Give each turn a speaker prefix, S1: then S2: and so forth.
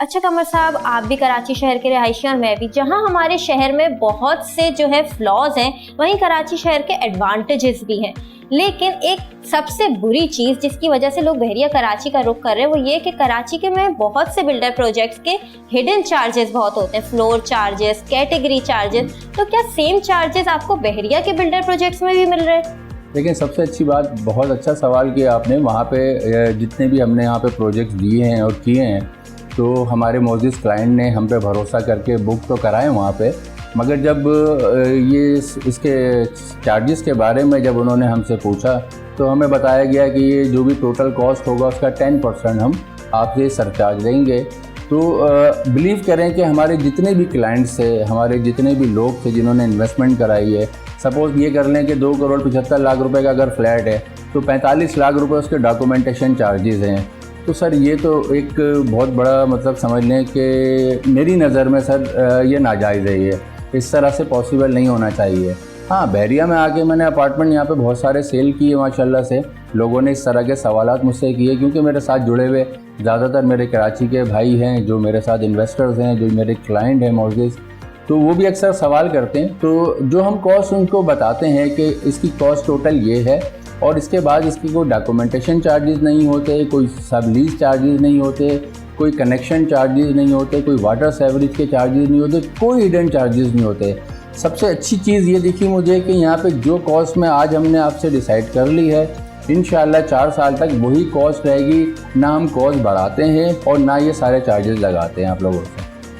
S1: अच्छा कमर साहब, आप भी कराची शहर के रहायशी और मैं भी, जहां हमारे शहर में बहुत से जो है फ्लॉज हैं, वहीं कराची शहर के एडवांटेजेस भी हैं। लेकिन एक सबसे बुरी चीज़ जिसकी वजह से लोग बहरिया कराची का रुख कर रहे हैं वो ये कि कराची के में बहुत से बिल्डर प्रोजेक्ट्स के हिडन चार्जेस बहुत होते हैं, फ्लोर चार्जेस, कैटेगरी चार्जेस। तो क्या सेम चार्जेस आपको बहरिया के बिल्डर प्रोजेक्ट्स में भी मिल रहे हैं?
S2: लेकिन सबसे अच्छी बात, बहुत अच्छा सवाल किया आपने। वहाँ पे जितने भी हमने यहाँ पे प्रोजेक्ट्स दिए हैं और किए हैं, तो हमारे मोजिज़ क्लाइंट ने हम पे भरोसा करके बुक तो कराएं वहाँ पे, मगर जब ये इसके चार्जेस के बारे में जब उन्होंने हमसे पूछा तो हमें बताया गया कि ये जो भी टोटल कॉस्ट होगा उसका 10% हम आपसे सरचार्ज देंगे। तो बिलीव करें कि हमारे जितने भी क्लाइंट्स थे, हमारे जितने भी लोग थे जिन्होंने इन्वेस्टमेंट कराई है, सपोज़ ये कर लें कि 2,75,00,000 रुपए का अगर फ्लैट है तो 45 लाख रुपए उसके डॉक्यूमेंटेशन चार्जेस हैं। तो सर ये तो एक बहुत बड़ा मतलब समझ लें कि मेरी नज़र में सर ये नाजायज़ है, ये इस तरह से पॉसिबल नहीं होना चाहिए। हाँ, बहरिया में आके मैंने अपार्टमेंट यहाँ पे बहुत सारे सेल किए माशाल्लाह से। लोगों ने इस तरह के सवालात मुझसे किए क्योंकि मेरे साथ जुड़े हुए ज़्यादातर मेरे कराची के भाई हैं, जो मेरे साथ इन्वेस्टर्स हैं, जो मेरे क्लाइंट हैं मॉर्गेज, तो वो भी अक्सर सवाल करते हैं। तो जो हम कॉस्ट उनको बताते हैं कि इसकी कॉस्ट टोटल ये है और इसके बाद इसकी कोई डॉक्यूमेंटेशन चार्जेस नहीं होते, कोई सब लीज चार्जेस नहीं होते, कोई कनेक्शन चार्जेस नहीं होते, कोई वाटर सेवरेज के चार्जेस नहीं होते, कोई हिडन चार्जेस नहीं होते। सबसे अच्छी चीज़ ये दिखी मुझे कि यहाँ पे जो कॉस्ट में आज हमने आपसे डिसाइड कर ली है, इंशाल्लाह 4 साल तक वही कॉस्ट रहेगी। ना हम कॉस्ट बढ़ाते हैं और ना ये सारे चार्जेस लगाते हैं आप लोगों से।